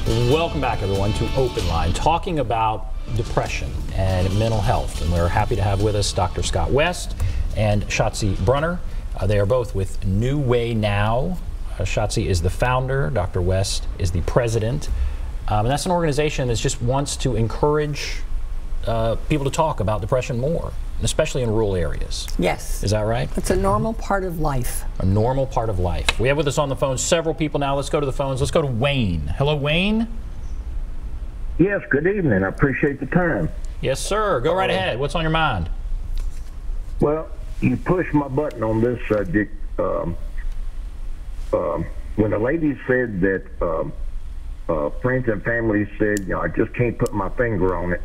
Welcome back, everyone, to OpenLine, talking about depression and mental health. And we're happy to have with us Dr. Scott West and Schatzie Brunner. They are both with New Way Now. Schatzie is the founder. Dr. West is the president. And that's an organization that just wants to encourage people to talk about depression more, especially in rural areas. Yes. Is that right? It's a normal part of life. A normal part of life. We have with us on the phone several people now. Let's go to the phones. Let's go to Wayne. Hello, Wayne. Yes, good evening. I appreciate the time. Yes, sir. Go right ahead. What's on your mind? Well, you pushed my button on this subject. When the lady said that friends and family said, you know, I just can't put my finger on it.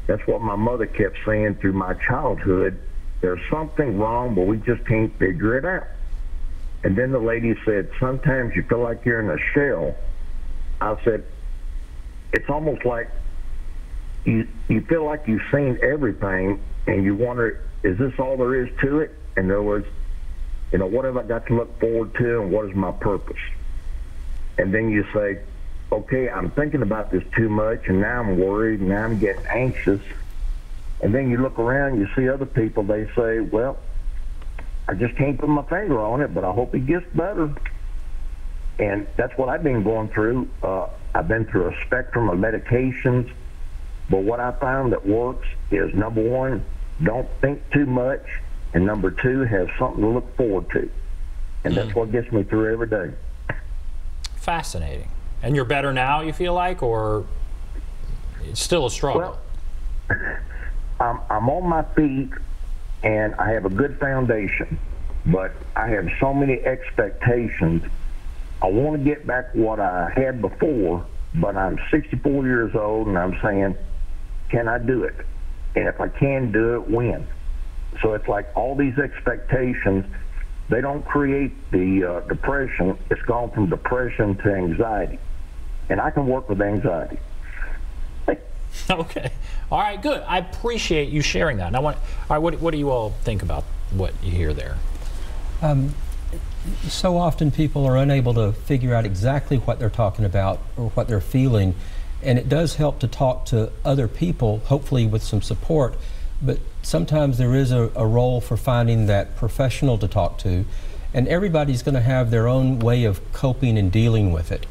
That's what my mother kept saying through my childhood. There's something wrong, but we just can't figure it out. And then the lady said, sometimes you feel like you're in a shell. I said, it's almost like you feel like you've seen everything, and you wonder, is this all there is to it? In other words, you know, what have I got to look forward to, and what is my purpose? And then you say, okay, I'm thinking about this too much, and now I'm worried, and now I'm getting anxious. And then you look around, you see other people, they say, well, I just can't put my finger on it, but I hope it gets better. And that's what I've been going through. I've been through a spectrum of medications, but what I found that works is, number one, don't think too much, and number two, have something to look forward to. And that's what gets me through every day. Fascinating. And you're better now, you feel like, or it's still a struggle? Well, I'm on my feet, and I have a good foundation, but I have so many expectations. I want to get back what I had before, but I'm 64 years old, and I'm saying, can I do it? And if I can do it, when? So it's like all these expectations, they don't create the depression. It's gone from depression to anxiety. And I can work with anxiety. Okay. All right, good. I appreciate you sharing that. And all right, what do you all think about what you hear there? So often people are unable to figure out exactly what they're talking about or what they're feeling. And it does help to talk to other people, hopefully with some support. But sometimes there is a role for finding that professional to talk to. And everybody's going to have their own way of coping and dealing with it.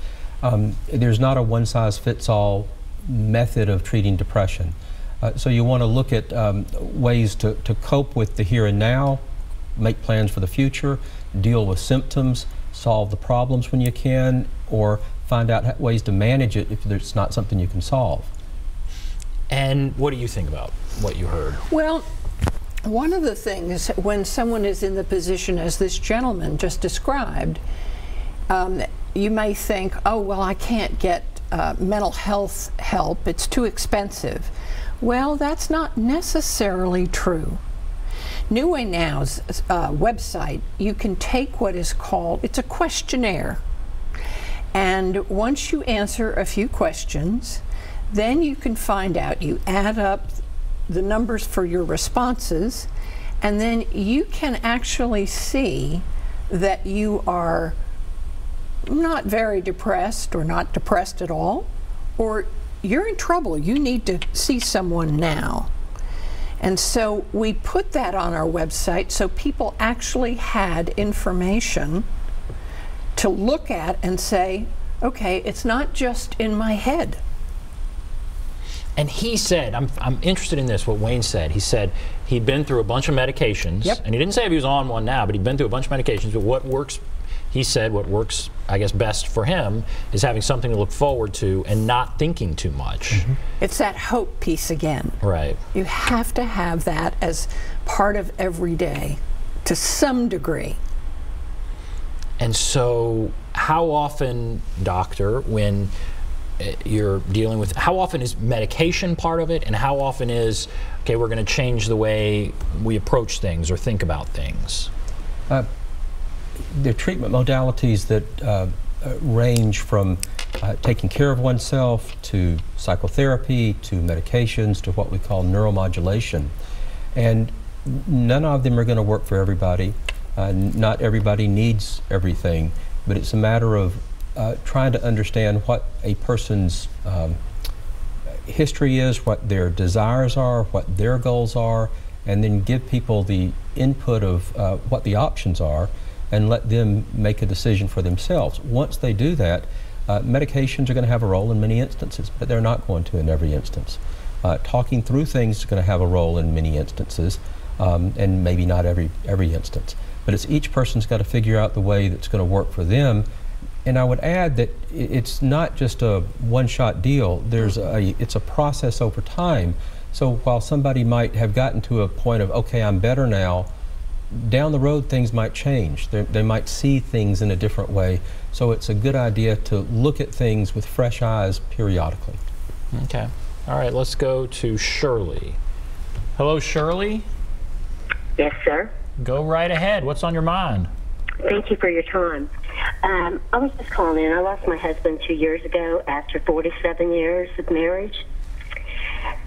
There's not a one-size-fits-all method of treating depression. So you want to look at ways to cope with the here and now, make plans for the future, deal with symptoms, solve the problems when you can, or find out ways to manage it if it's not something you can solve. And what do you think about what you heard? Well, one of the things when someone is in the position as this gentleman just described, you may think, oh, well, I can't get mental health help, it's too expensive. Well, that's not necessarily true. New Way Now's website, you can take what is called, it's a questionnaire. And once you answer a few questions, then you can find out, you add up the numbers for your responses, and then you can actually see that you are not very depressed or not depressed at all, or you're in trouble, you need to see someone now. And so we put that on our website so people actually had information to look at and say, okay, it's not just in my head. And he said, I'm interested in this, what Wayne said. He said he'd been through a bunch of medications, and he didn't say if he was on one now, but he'd been through a bunch of medications, but what works, he said, what works, I guess, best for him is having something to look forward to and not thinking too much. Mm-hmm. It's that hope piece again. Right. You have to have that as part of every day to some degree. And so how often, doctor, when you're dealing with, how often is medication part of it, and how often is, okay, we're going to change the way we approach things or think about things? The treatment modalities that range from taking care of oneself to psychotherapy to medications to what we call neuromodulation. And none of them are going to work for everybody. Not everybody needs everything, but it's a matter of trying to understand what a person's history is, what their desires are, what their goals are, and then give people the input of what the options are and let them make a decision for themselves. Once they do that, medications are going to have a role in many instances, but they're not going to in every instance. Talking through things is going to have a role in many instances, and maybe not every instance. But it's each person's got to figure out the way that's going to work for them. And I would add that it's not just a one-shot deal. It's a process over time. So while somebody might have gotten to a point of, okay, I'm better now, down the road things might change. They might see things in a different way. So it's a good idea to look at things with fresh eyes periodically. Okay. All right, let's go to Shirley. Hello, Shirley. Yes, sir. Go right ahead. What's on your mind? Thank you for your time. I was just calling in. I lost my husband 2 years ago after 47 years of marriage.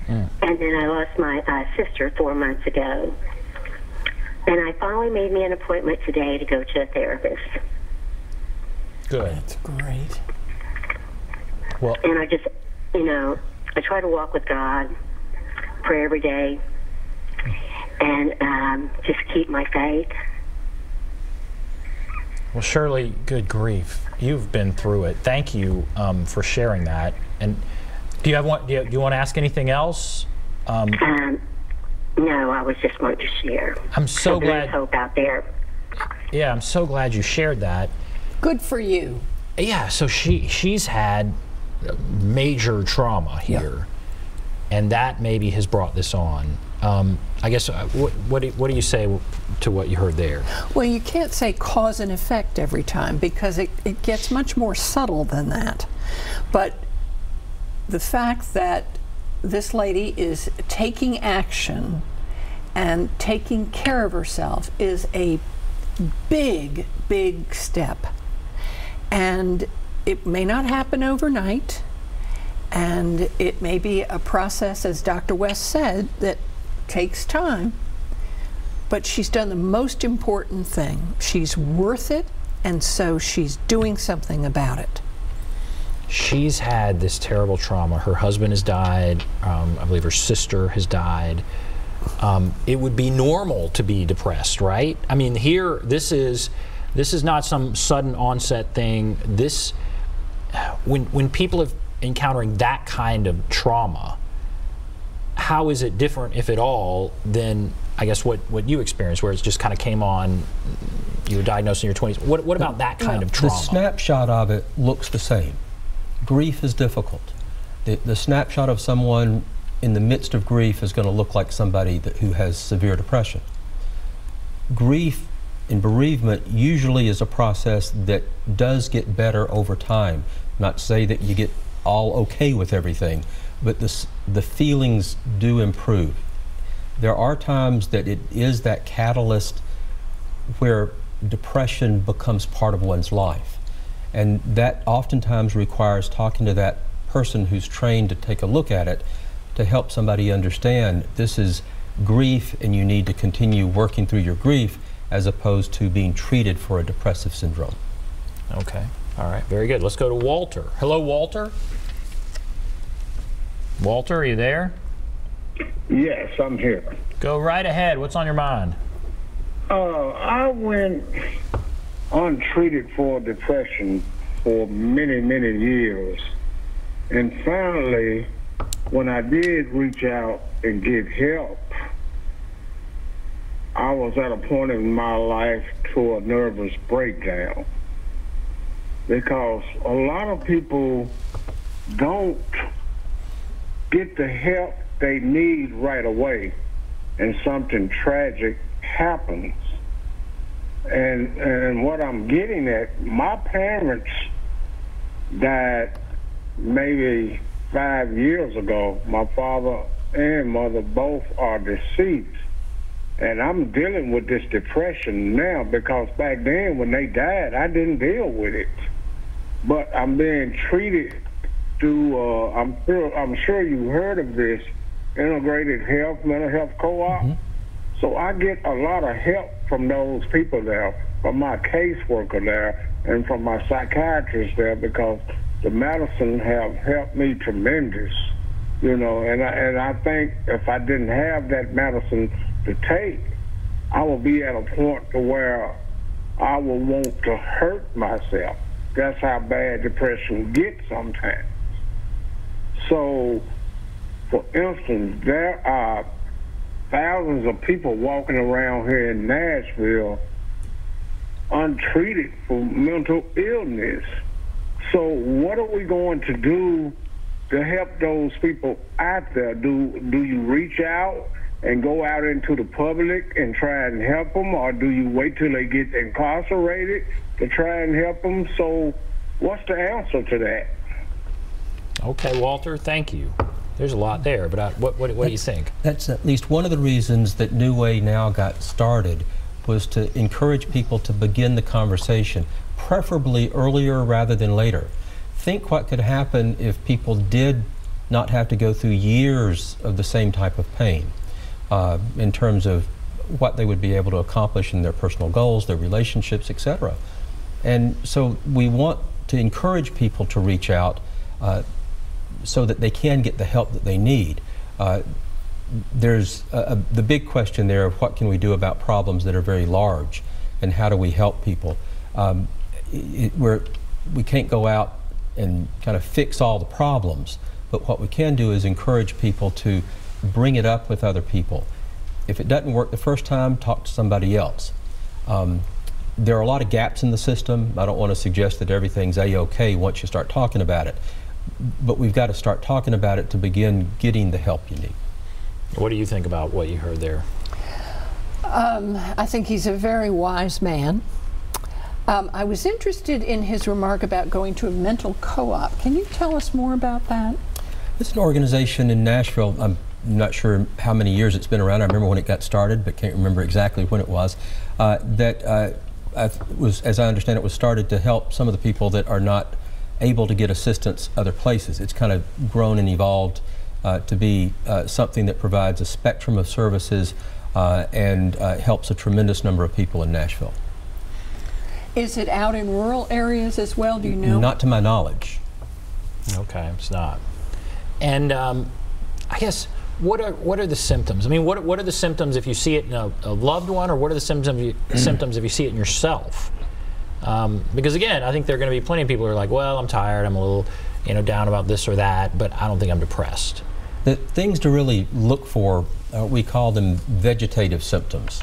And then I lost my sister 4 months ago. And I finally made me an appointment today to go to a therapist. Good. That's great. Well, And I just, I try to walk with God, pray every day, and just keep my faith. well, Shirley, good grief. You've been through it. Thank you for sharing that. And do you want to ask anything else? No, I was just wanting to share. I'm so glad. There's hope out there. Yeah, I'm so glad you shared that. Good for you. Yeah, so she's had major trauma here, and that maybe has brought this on. I guess what do you say to what you heard there? Well, you can't say cause and effect every time because it gets much more subtle than that. But the fact that this lady is taking action and taking care of herself is a big, big step. And it may not happen overnight, and it may be a process, as Dr. West said, that takes time, but she's done the most important thing. She's worth it, and so she's doing something about it. She's had this terrible trauma. Her husband has died. I believe her sister has died. It would be normal to be depressed, right? I mean, here, this is not some sudden onset thing. When people are encountering that kind of trauma, how is it different, if at all, than I guess what you experienced, where it's just kind of came on, you were diagnosed in your 20s? What about that kind of trauma? The snapshot of it looks the same. Grief is difficult. The snapshot of someone in the midst of grief is going to look like somebody who has severe depression. Grief and bereavement usually is a process that does get better over time. Not to say that you get all okay with everything, but the feelings do improve. There are times that it is that catalyst where depression becomes part of one's life. And that oftentimes requires talking to that person who's trained to take a look at it to help somebody understand this is grief and you need to continue working through your grief as opposed to being treated for a depressive syndrome. Okay. All right. Very good. Let's go to Walter. Hello, Walter. Walter, are you there? Yes, I'm here. Go right ahead. What's on your mind? I went untreated for depression for many, many years. And finally, when I did reach out and get help, I was at a point in my life to a nervous breakdown. Because a lot of people don't get the help they need right away, and something tragic happens. And what I'm getting at, my parents died maybe 5 years ago. My father and mother both are deceased. And I'm dealing with this depression now because back then when they died, I didn't deal with it. But I'm being treated through, I'm sure you heard of this, Integrated Health, Mental Health Co-op. So I get a lot of help from those people there. from my caseworker there and from my psychiatrist there, because the medicine have helped me tremendous, you know, and I think if I didn't have that medicine to take, I would be at a point to where I would want to hurt myself. That's how bad depression gets sometimes. So, for instance, there are thousands of people walking around here in Nashville untreated for mental illness. So what are we going to do to help those people out there? Do you reach out and go out into the public and try and help them, or do you wait till they get incarcerated to try and help them? So what's the answer to that? Okay, Walter, thank you. There's a lot there, but what do you think? That's at least one of the reasons that New Way Now got started, was to encourage people to begin the conversation, preferably earlier rather than later. Think what could happen if people did not have to go through years of the same type of pain, in terms of what they would be able to accomplish in their personal goals, their relationships, etc. And so we want to encourage people to reach out so that they can get the help that they need. There's the big question there of what can we do about problems that are very large, and how do we help people? We can't go out and kind of fix all the problems, but what we can do is encourage people to bring it up with other people. If it doesn't work the first time, talk to somebody else. There are a lot of gaps in the system. I don't want to suggest that everything's a-okay once you start talking about it, but we've got to start talking about it to begin getting the help you need. What do you think about what you heard there? I think he's a very wise man. I was interested in his remark about going to a mental co-op. Can you tell us more about that? It's an organization in Nashville. I'm not sure how many years it's been around. I remember when it got started, but can't remember exactly when it was. As I understand it, was started to help some of the people that are not able to get assistance other places. It's kind of grown and evolved to be something that provides a spectrum of services and helps a tremendous number of people in Nashville. Is it out in rural areas as well, do you know? Not to my knowledge. Okay, it's not. And I guess, what are the symptoms? I mean, what are the symptoms if you see it in a loved one, or what are the symptoms if you see it in yourself? Because again, I think there are going to be plenty of people who are like, well, I'm tired, I'm a little down about this or that, but I don't think I'm depressed. The things to really look for, we call them vegetative symptoms.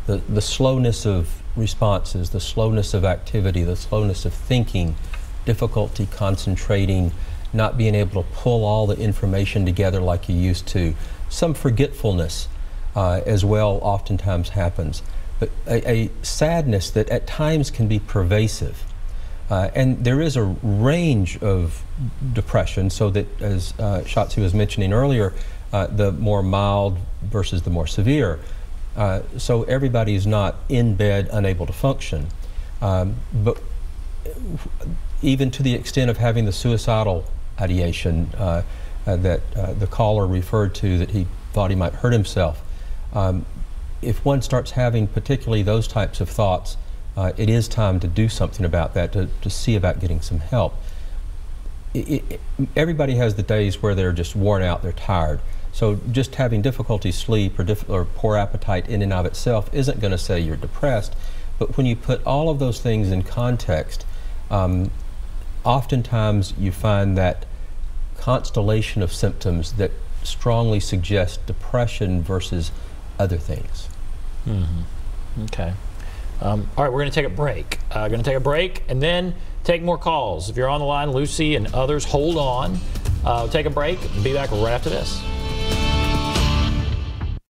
The slowness of responses, the slowness of activity, the slowness of thinking, difficulty concentrating, not being able to pull all the information together like you used to. Some forgetfulness as well oftentimes happens. But a sadness that at times can be pervasive. And there is a range of depression, so that, as Schatzie was mentioning earlier, the more mild versus the more severe. So everybody is not in bed unable to function. But even to the extent of having the suicidal ideation that the caller referred to, that he thought he might hurt himself. If one starts having particularly those types of thoughts, it is time to do something about that, to see about getting some help. Everybody has the days where they're just worn out, they're tired. So just having difficulty sleep or poor appetite in and of itself isn't going to say you're depressed. But when you put all of those things in context, oftentimes you find that constellation of symptoms that strongly suggest depression versus other things. Mm-hmm. Okay. All right, we're going to take a break. And then take more calls. If you're on the line, Lucy and others, hold on. Take a break and be back right after this.